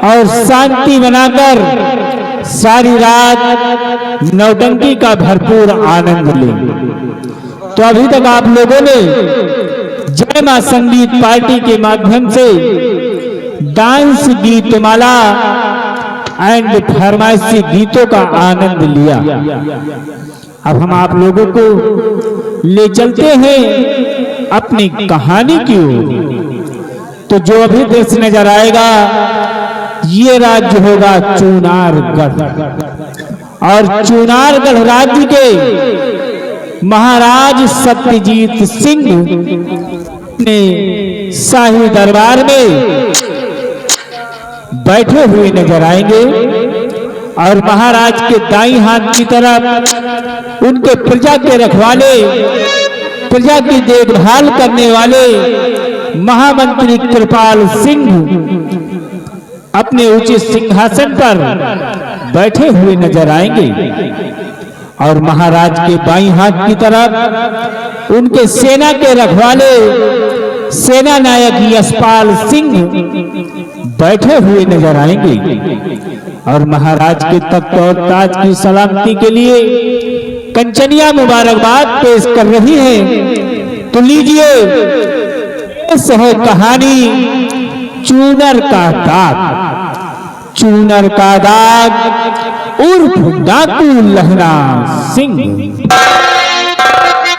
और शांति बनाकर सारी रात नौटंकी का भरपूर आनंद लें। तो अभी तक आप लोगों ने जय मां संगीत पार्टी के माध्यम से डांस गीतमाला एंड फरमाइशी गीतों का आनंद लिया। अब हम आप लोगों को ले चलते हैं अपनी कहानी की ओर। तो जो अभी दृश्य नजर आएगा ये राज्य होगा चुनारगढ़, और चुनारगढ़ राज्य के महाराज सत्यजीत सिंह ने शाही दरबार में बैठे हुए नजर आएंगे और महाराज के दाईं हाथ की तरफ उनके प्रजा के रखवाले, प्रजा की देखभाल करने वाले महामंत्री कृपाल सिंह अपने उचित सिंहासन पर बैठे हुए नजर आएंगे और महाराज के बाईं हाथ की तरफ उनके सेना के रखवाले सेना नायक यशपाल सिंह बैठे हुए नजर आएंगे और महाराज के तख्त और ताज की सलामती के लिए कंचनिया मुबारकबाद पेश कर रही है। तो लीजिए, इस है कहानी चूनर का दाग। चूनर का दाग उर्फ डाकू लहरा सिंह।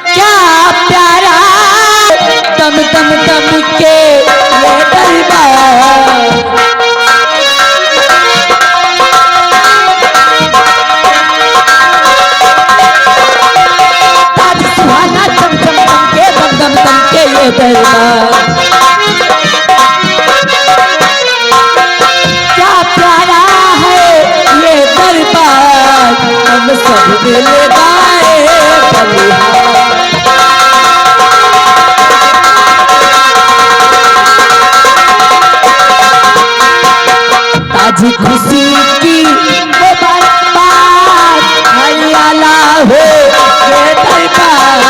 क्या प्यारा तम तम तम के ये दरबार, ताज सुहाना चम चम चम के दम दम दम के ये दरबार। क्या प्यारा है ये दरबार, हम सब मिल गाए बलिहार। ताज खुशी की वो बात हरियाला हो ये दरबार।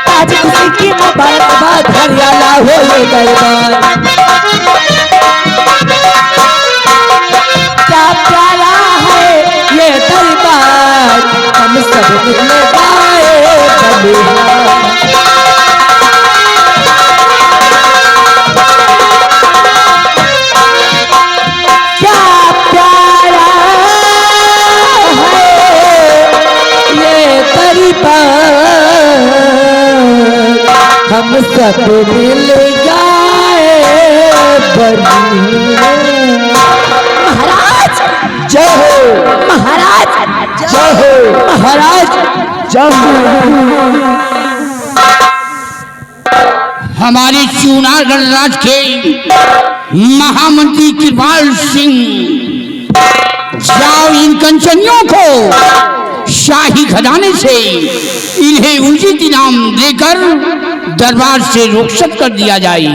ताज खुशी की मुबारकबाद हरियाला हो ये दरबार। क्या प्यारा है ये दरबार, हम सब मिल गाए बलिहार। क्या प्यारा है ये दरबार, हम सब मिल गाए बलिहार। महाराज जय हो, महाराज जय हो, महाराज जय हो। हमारे चुनारगढ़ राज के महामंत्री कृपाल सिंह, जाओ इन कंचनियों को शाही खजाने से इन्हें उचित इनाम देकर दरबार से रुखसत कर दिया जाए।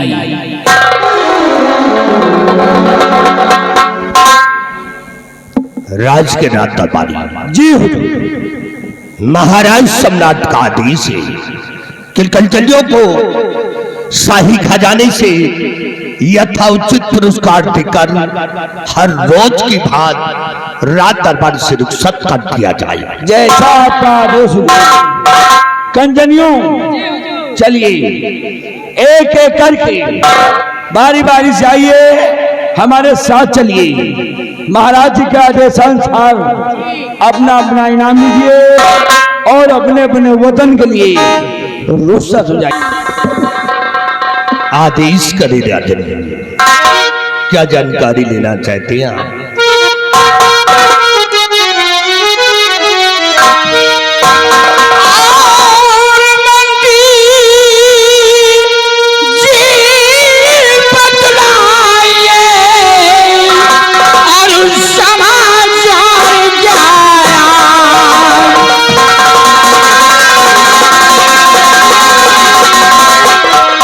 राज के नाथ दरबारी जी हुजूर, महाराज सम्राट का आदेश है कि कंचनियों को शाही खजाने से यथाउचित पुरस्कार देकर हर रोज की भांति रात दरबार से रुखसत कर दिया जाए। जैसा आपका आदेश हुआ। कंजनियों चलिए एक एक करके बारी बारी से आइए, हमारे साथ चलिए। महाराज जी के आदेशानुसार अपना अपना इनाम लीजिए और अपने अपने वतन के लिए रुखसत हो जाए। आदेश करे राजन, क्या जानकारी लेना चाहते हैं आप?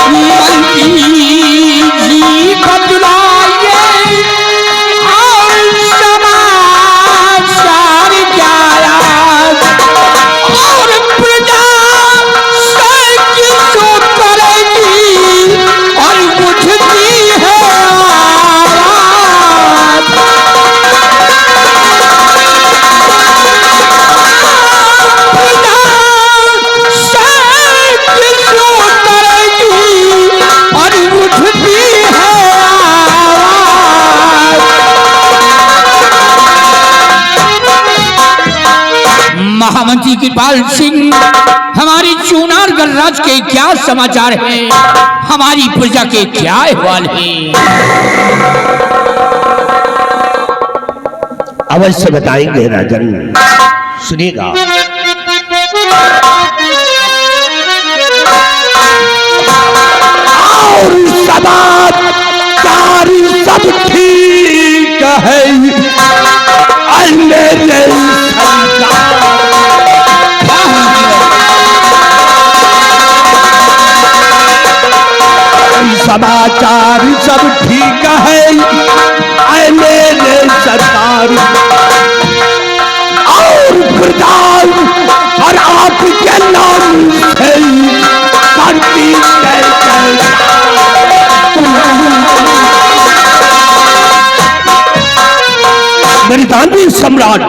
मंत्री जी बतलाइए और महामंत्री कृपाल सिंह, हमारी चूनारगढ़ राज्य के क्या समाचार हैं, हमारी प्रजा के क्या अहवाल हैं? अवश्य बताएंगे राजन, सुनिएगा। और समाचार सब ठीक है, मेरे समाचार सब ठीक है, मेरे सरकार और प्रधान और आपके नाम से करती मेरी गांधी सम्राट,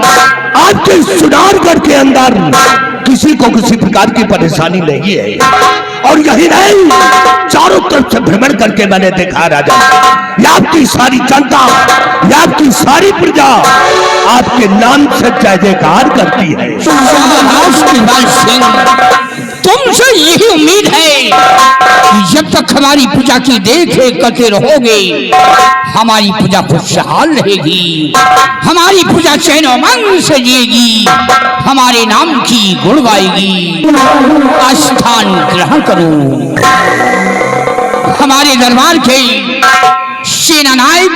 आज के चूनारगढ़ के अंदर किसी को किसी प्रकार की परेशानी नहीं है। और यही नहीं, चारों तरफ से भ्रमण करके मैंने देखा राजा, ये आपकी सारी जनता, ये आपकी सारी प्रजा आपके नाम से जय जयकार करती है। तुमसे यही उम्मीद है कि जब तक हमारी प्रजा की देख रेख करते रहोगे, हमारी प्रजा खुशहाल रहेगी, हमारी प्रजा चैन उमंग से जिएगी, हमारे नाम की गुण गाएगी। स्थान ग्रहण करो। हमारे दरबार के सेना नायक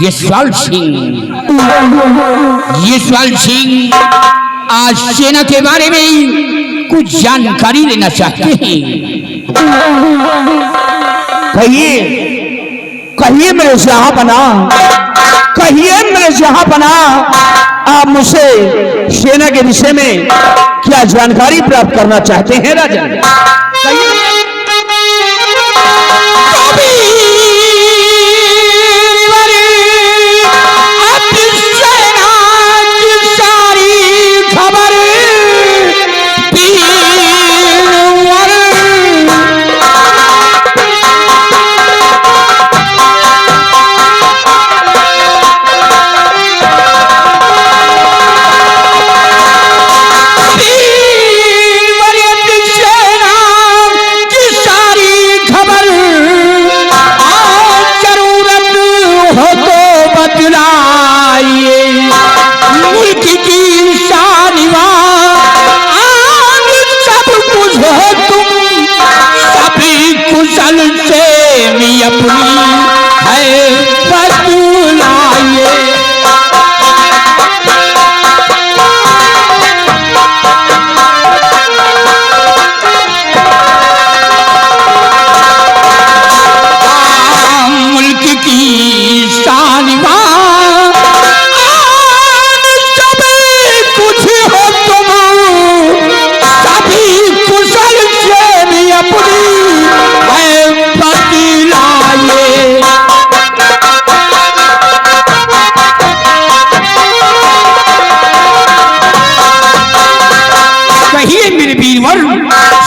यशपाल सिंह आज सेना के बारे में कुछ जानकारी लेना चाहते हैं। कहिए मेरे जहांपना, कहिए मेरे जहांपना, आप मुझसे सेना के विषय में क्या जानकारी प्राप्त करना चाहते हैं राजन?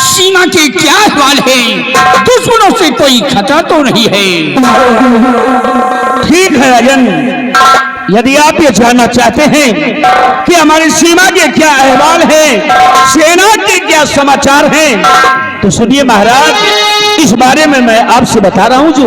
सीमा के क्या हाल है? दुश्मनों से कोई खतरा तो नहीं है? ठीक है राजन, यदि आप ये जानना चाहते हैं कि हमारी सीमा के क्या अहवाल है, सेना के क्या समाचार हैं, तो सुनिए महाराज, इस बारे में मैं आपसे बता रहा हूं। जो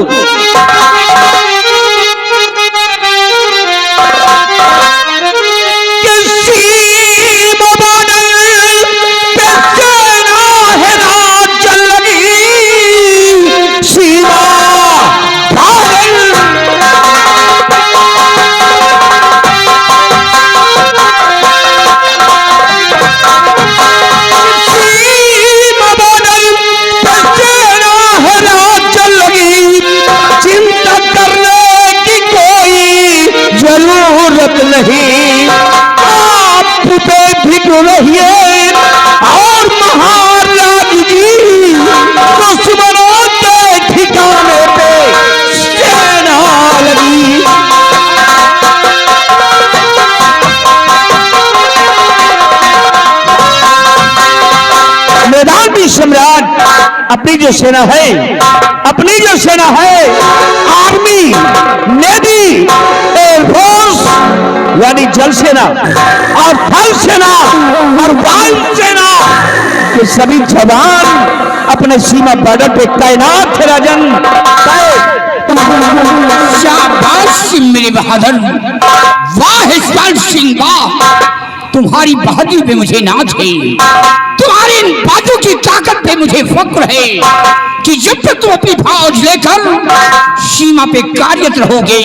नहीं, आप बेफिक्र रहिए और महाराज जी दुश्मनों के ठिकाने पे सेना लगी। मैदान में सम्राट अपनी जो सेना है, आर्मी, नेवी, एयरफोर्स यानी जल सेना और थल सेना और वायु सेना के सभी जवान अपने सीमा बॉर्डर पे तैनात थे राजन। शाबाश मेरे बहादुर, वाह इस्माइल सिंह वाह, तुम्हारी बहादुरी पे मुझे नाज है, तुम्हारी इन बाजू की ताकत पे मुझे फक्र है कि जब तक तुम अपनी फौज लेकर सीमा पे कार्यरत रहोगे,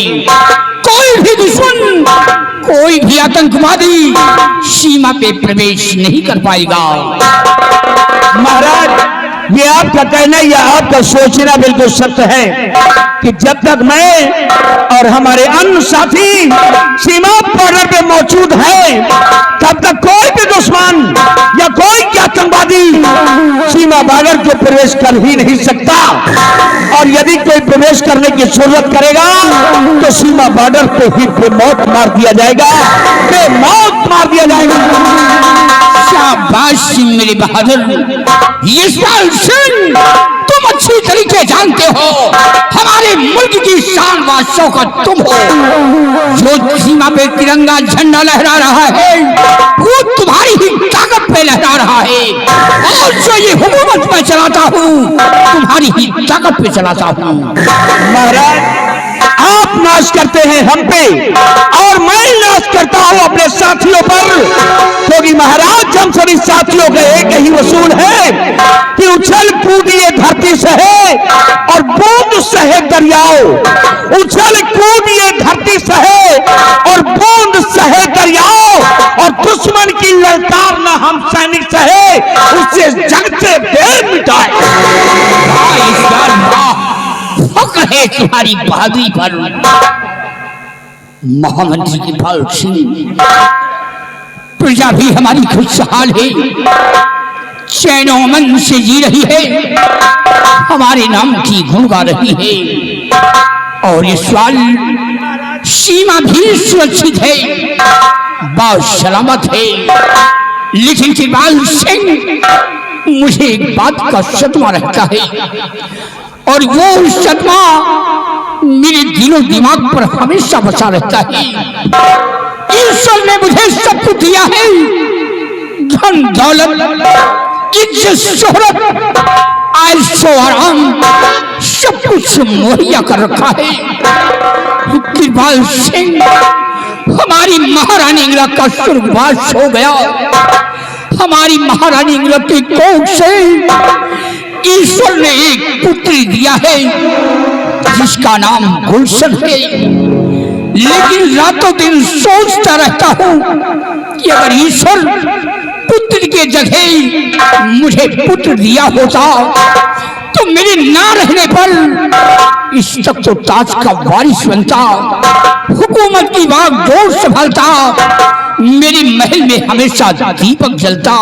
कोई भी दुश्मन, कोई भी आतंकवादी सीमा पे प्रवेश नहीं कर पाएगा। महाराज, ये आपका कहना या आपका सोचना बिल्कुल सत्य है कि जब तक मैं और हमारे अन्य साथी सीमा बॉर्डर पे मौजूद है, तब तक कोई भी दुश्मन या कोई आतंकवादी सीमा बॉर्डर को प्रवेश कर ही नहीं सकता। और यदि कोई प्रवेश करने की जरूरत करेगा तो सीमा बॉर्डर पे ही बेमौत मार दिया जाएगा, बेमौत मार दिया जाएगा। शाबाश मेरे बहादुर, इस्माइल सिंह, तुम अच्छी तरीके जानते हो हमारे मुल्क की शान व शौकत तुम हो। जो सीमा पे तिरंगा झंडा लहरा रहा है वो तुम्हारी ही ताकत पे लहरा रहा है, और जो ये हुकूमत मैं चलाता हूँ तुम्हारी ही ताकत पे चलाता हूँ। महाराज, आप नाश करते हैं हम पे और मैं नाश करता हूं अपने साथियों पर, क्योंकि महाराज हम सभी साथियों का एक ही वसूल है कि उछल कूदिए धरती सहे और बूंद सहे दरियाओ, उछल कूदिए धरती सहे और बूंद सहे दरियाओ, और दुश्मन की ललकार न हम सैनिक सहे, उससे जग से भेद मिटाए। फक्र है तुम्हारी बहादुरी पर। मोहम्मद जी की बाल सिंह, प्रजा भी हमारी खुशहाल है, चैन अमन से जी रही है, हमारे नाम की गुण गा रही है, और ये सवाल सीमा भी सुरक्षित है, बहुत सलामत है। लेकिन इकबाल सिंह, मुझे एक बात का सदमा रहता है, और वो सदमा मेरे दिलो दिमाग पर हमेशा बसा रहता है। ईश्वर ने मुझे सब कुछ दिया है, धन दौलत, इज्जत शोहरत, आयशो आराम, सब कुछ मुहैया कर रखा है। इकबाल सिंह, हमारी महारानी इंगला का स्वर्गवास हो गया, हमारी महारानी इंगला की कोख से ईश्वर ने एक पुत्री दिया है जिसका नाम गुलशन है। लेकिन रातों दिन सोचता रहता हूं कि अगर ईश्वर पुत्र के जगह मुझे पुत्र दिया होता तो मेरे ना रहने पर इस तक तो ताज का वारिस बनता, हुकूमत की बागडोर संभालता, मेरे महल में हमेशा दीपक जलता।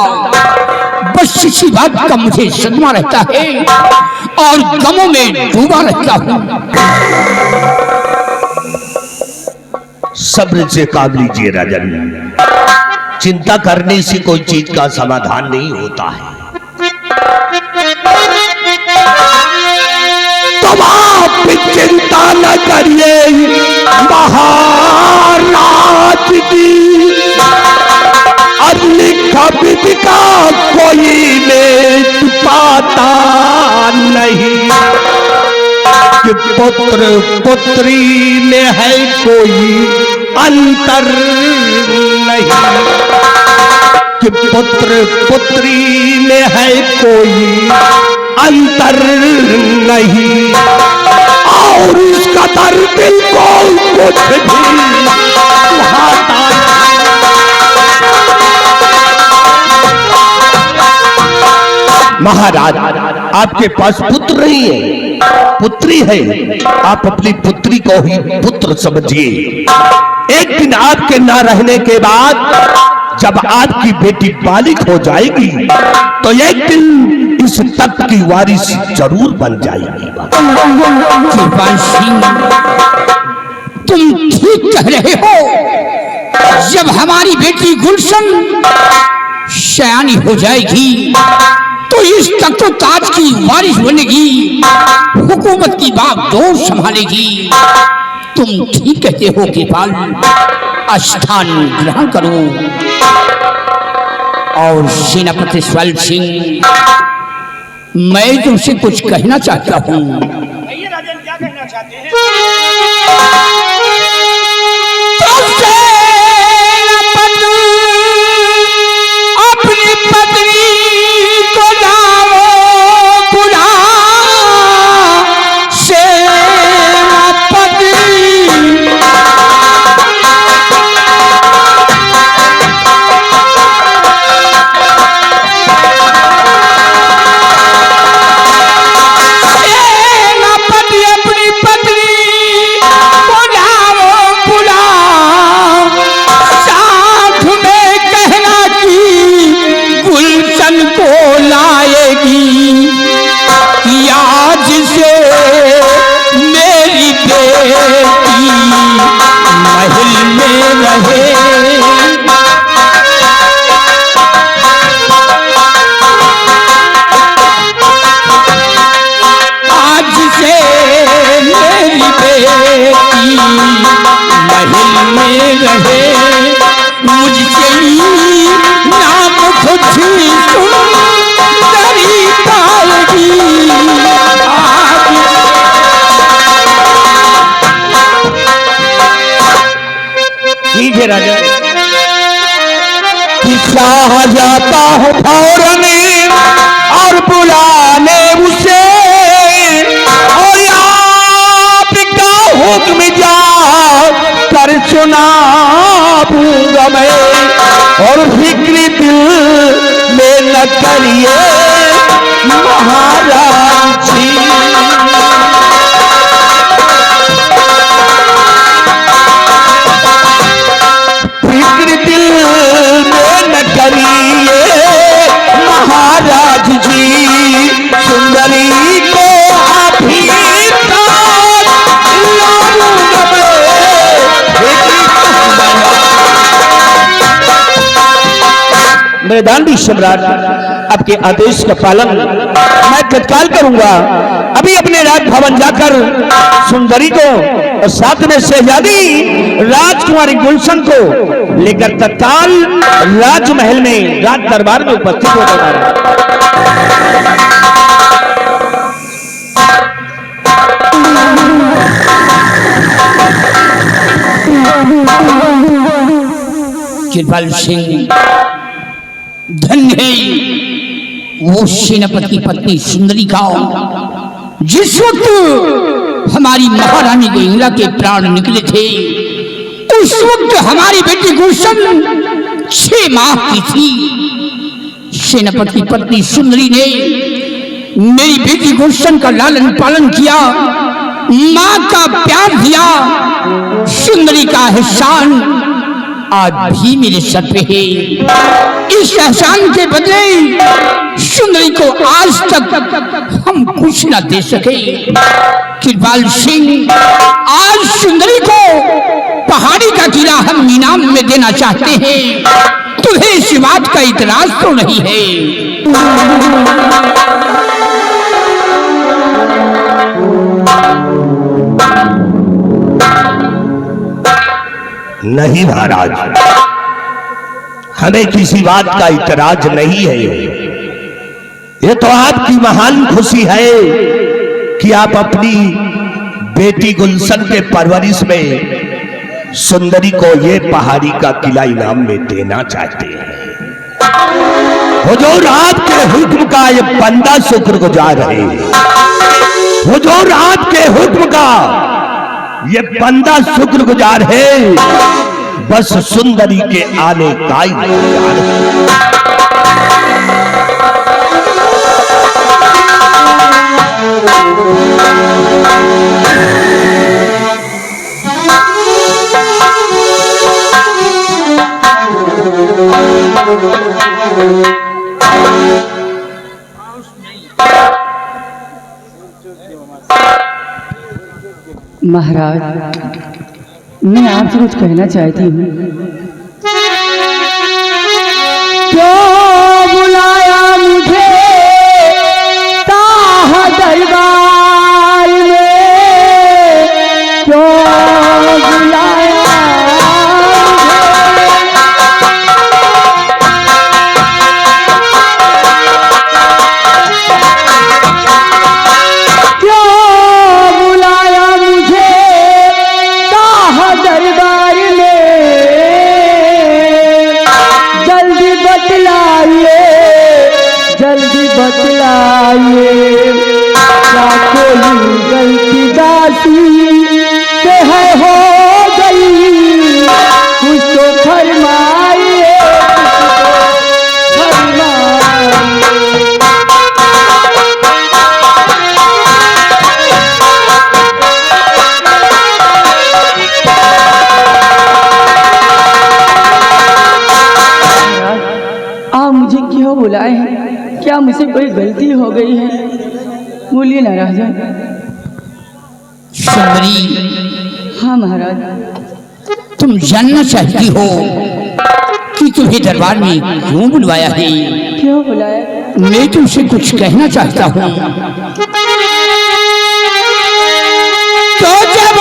बस इसी बात का मुझे सदमा रहता है और गमों में डूबा रहता हूँ। सब्र से काम लीजिए राजन, चिंता करने से कोई चीज का समाधान नहीं होता है। तुम आप चिंता न करिए महाराज की, लिखा विधि का कोई में पाता नहीं, कि पुत्र पुत्री में है कोई अंतर नहीं, कि पुत्र पुत्री में है कोई अंतर नहीं, और इसका दर्द बिल्कुल कुछ भी सुहाता महाराज, आपके पास पुत्र नहीं है, पुत्री है। आप अपनी पुत्री को ही पुत्र समझिए। एक दिन आपके ना रहने के बाद जब आपकी बेटी बालिग हो जाएगी तो एक दिन इस तख्त की वारिस जरूर बन जाएगी। इकबाल सिंह, तुम ठीक कह रहे हो। जब हमारी बेटी गुलशन सयानी हो जाएगी तो इस तख्त ताज की वारिस बनेगी, हुकूमत की बागडोर संभालेगी। तुम ठीक कहते हो कृपाल, स्थान ग्रहण करो। और सेनापति स्वल सिंह, मैं तुमसे कुछ कहना चाहता हूँ। राजन क्या कहना चाहते हैं? अपनी पत्नी को लाओ बुला, सेनापति अपनी पत्नी को लाओ बुला, साथ में कहना कि गुलशन को लाएगी, आज से मेरी बेटी महल में रहे। आज से मेरी बेटी महल में रहे, मुझसे ही नाम खुद ही सुंदरी पाएगी। ठीक है राजा। किस्सा जाता है फौरन और बुलाने उसे, और आपका हुक्म जा कर सुनाऊंगा मैं, और फिक्र दिल में न करिए महाराज जी। फिक्र दिल में न करिए महाराज जी, सुंदरी को आप ही मेरे दानवी सम्राट, आपके आदेश का पालन मैं तत्काल करूंगा। अभी अपने राज भवन जाकर सुंदरी को और साथ में शहजादी राजकुमारी गुलशन को लेकर तत्काल राजमहल में राज दरबार में उपस्थित हो जाऊंगा। कृपाल सिंह, धन्य है वो सेनापति की पत्नी सुंदरी का। जिस वक्त हमारी महारानी गंगा के प्राण निकले थे, उस वक्त हमारी बेटी गुलशन 6 माह की थी। सेनापति की पत्नी सुंदरी ने मेरी बेटी गुलशन का लालन पालन किया, माँ का प्यार दिया। सुंदरी का एहसान आज भी मेरे सर पे है। इस एहसान के बदले सुंदरी को आज तक हम कुछ न दे सके। कृपाल सिंह, आज सुंदरी को पहाड़ी का किला हम इनाम में देना चाहते हैं। तुम्हें इस बात का इतराज तो नहीं है? नहीं महाराज, हमें किसी बात का इतराज नहीं है। ये तो आपकी महान खुशी है कि आप अपनी बेटी गुलशन के परवरिश में सुंदरी को ये पहाड़ी का किला इनाम में देना चाहते हैं। हुजूर, आपके हुक्म का ये बंदा शुक्रगुजार है। हुजूर, आपके हुक्म का ये बंदा शुक्रगुजार है। बस सुंदरी के आने का इंतजार है। महाराज, मैं आपसे कुछ कहना चाहती हूँ। क्यों बुलाया मुझे ताह दरबार में, क्यों फरमाइए, क्या कोई गलती दासी से है हो गई, कुछ तो फरमाइए, कुछ तो फरमाइए। आप मुझे क्यों बुलाए हैं? क्या मुझसे कोई गलती हो गई है? बोलिए ना राजा। सुंदरी, हाँ महाराज। तुम जानना चाहती हो कि तुम्हें दरबार में क्यों बुलवाया है? क्यों बुलाया? मैं तुमसे कुछ कहना चाहता हूँ। तो जब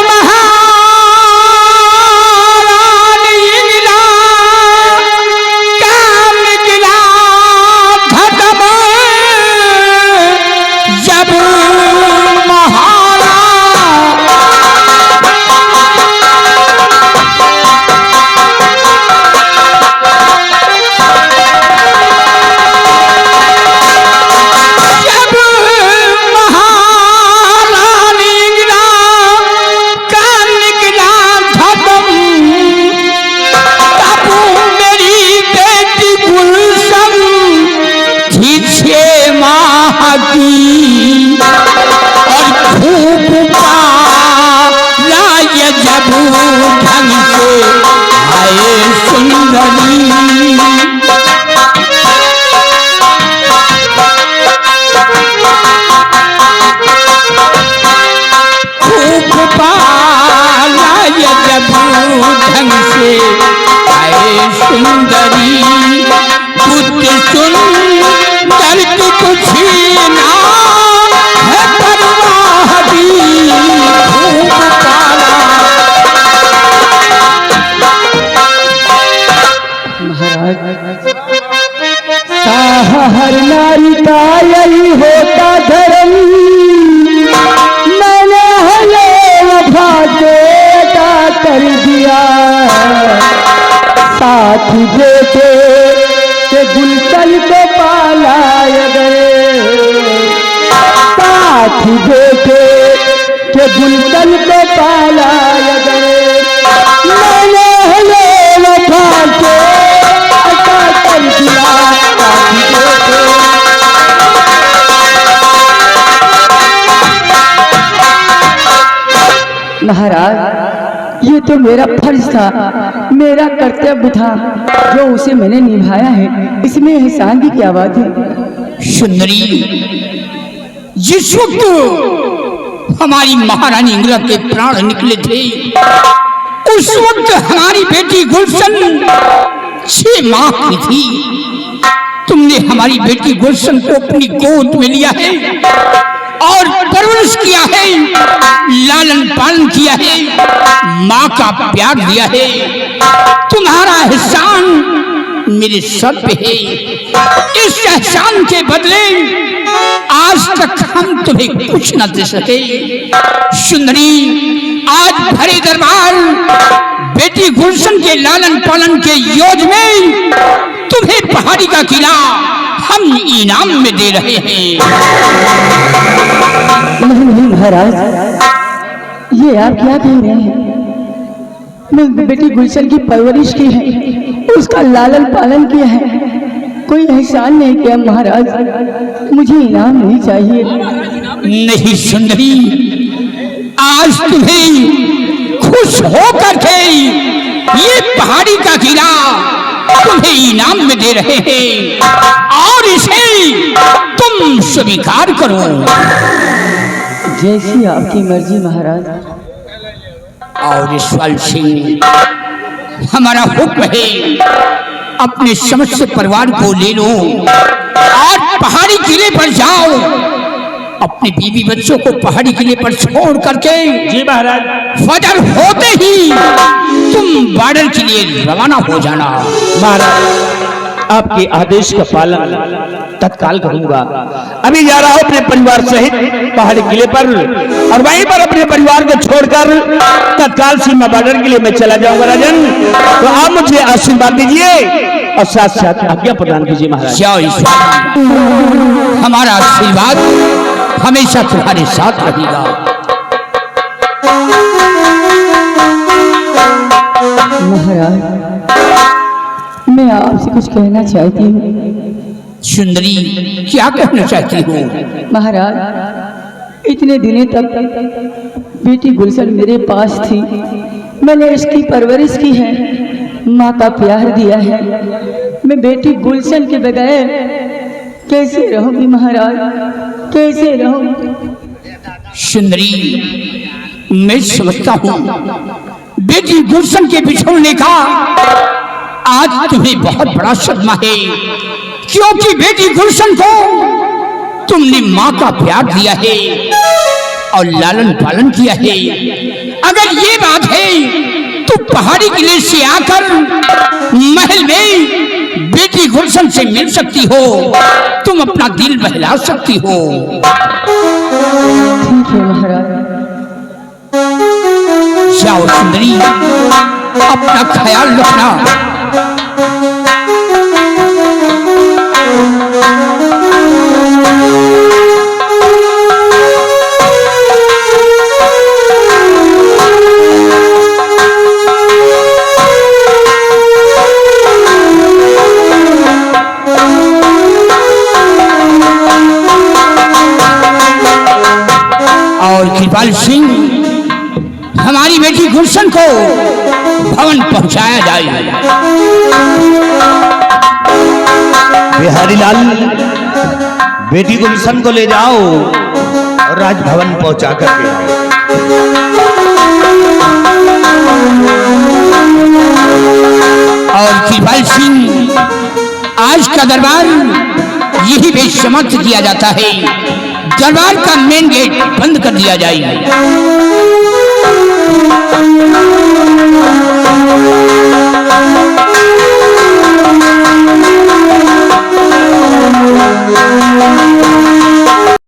हर नारी का यही होता धर्म, मैंने हले वफा के अदा कर दिया। साथ बेटे के गुलशन को पालाए गए, साथ बेटे के गुलशन को पालाए गए, मैंने हले वफा के अदा कर दिया। महाराज, ये तो मेरा फर्ज था, मेरा कर्तव्य था, जो उसे मैंने निभाया है, इसमें एहसान की क्या बात है? सुंदरी, जिस वक्त हमारी महारानी इंदिरा के प्राण निकले थे, उस वक्त हमारी बेटी गुलशन 6 माह की थी। तुमने हमारी बेटी गुलशन को अपनी गोद में लिया है और परवरिश किया है, लालन पालन किया है, माँ का प्यार दिया है। तुम्हारा एहसान मेरे सर पे है। इस एहसान के बदले आज तक हम तुम्हें कुछ न दे सके। सुंदरी, आज भरे दरबार बेटी गुलशन के लालन पालन के योज में तुम्हें पहाड़ी का किला हम इनाम में दे रहे हैं। नहीं महाराज, ये आप क्या कह रहे हैं? मैं बेटी गुलशन की परवरिश की है, उसका लालन पालन किया है, कोई एहसान नहीं किया महाराज, मुझे इनाम नहीं चाहिए। नहीं सुंदरी, आज तुम्हें खुश होकर के ये पहाड़ी का किला तुम्हें इनाम में दे रहे हैं और इसे तुम स्वीकार करो। जैसी आपकी मर्जी महाराज। और ईश्वर सिंह, हमारा हुक्म है, अपने समस्त परिवार को ले लो और पहाड़ी किले पर जाओ। अपने बीवी बच्चों को पहाड़ी किले पर छोड़ करके जी महाराज। फजर होते ही तुम बॉर्डर के लिए रवाना हो जाना। महाराज, आपके आदेश का पालन तत्काल करूंगा। अभी जा रहा हूं अपने परिवार सहित पहाड़ी किले पर और वहीं पर अपने परिवार को छोड़कर तत्काल सीमा बॉर्डर के लिए मैं चला जाऊंगा। राजन, तो आप मुझे आशीर्वाद दीजिए और साथ साथ आज्ञा प्रदान कीजिए महाराज। जय ईश्वर, हमारा आशीर्वाद हमेशा तुम्हारे साथ रहेगा। महाराज, मैं आपसे कुछ कहना चाहती हूँ। सुंदरी, क्या कहना चाहती हो? महाराज, इतने दिनों तक बेटी गुलशन मेरे पास थी, मैंने इसकी परवरिश की है, माँ का प्यार दिया है। मैं बेटी गुलशन के बगैर कैसे रहूंगी महाराज, कैसे रहूंगी? सुंदरी, मैं समझता हूँ बेटी गुलशन के बिछोड़ने का आज तुम्हें बहुत बड़ा सदमा है, क्योंकि बेटी गुलशन को तुमने माँ का प्यार दिया है और लालन पालन किया है। अगर ये बात है तो पहाड़ी किले से आकर महल में बेटी गुलशन से मिल सकती हो, तुम अपना दिल बहला सकती हो। ठीक है महाराज। जाओ सुंदरी, अपना ख्याल रखना। और कृपाल सिंह, हमारी बेटी गुलशन को भवन पहुंचाया जाए। बिहारी लाल, बेटी गुलशन को ले जाओ और राजभवन पहुंचा करके आओ। और कृपाल सिंह, आज का दरबार यही पे समाप्त किया जाता है। दरबार का मेन गेट बंद कर दिया जाए।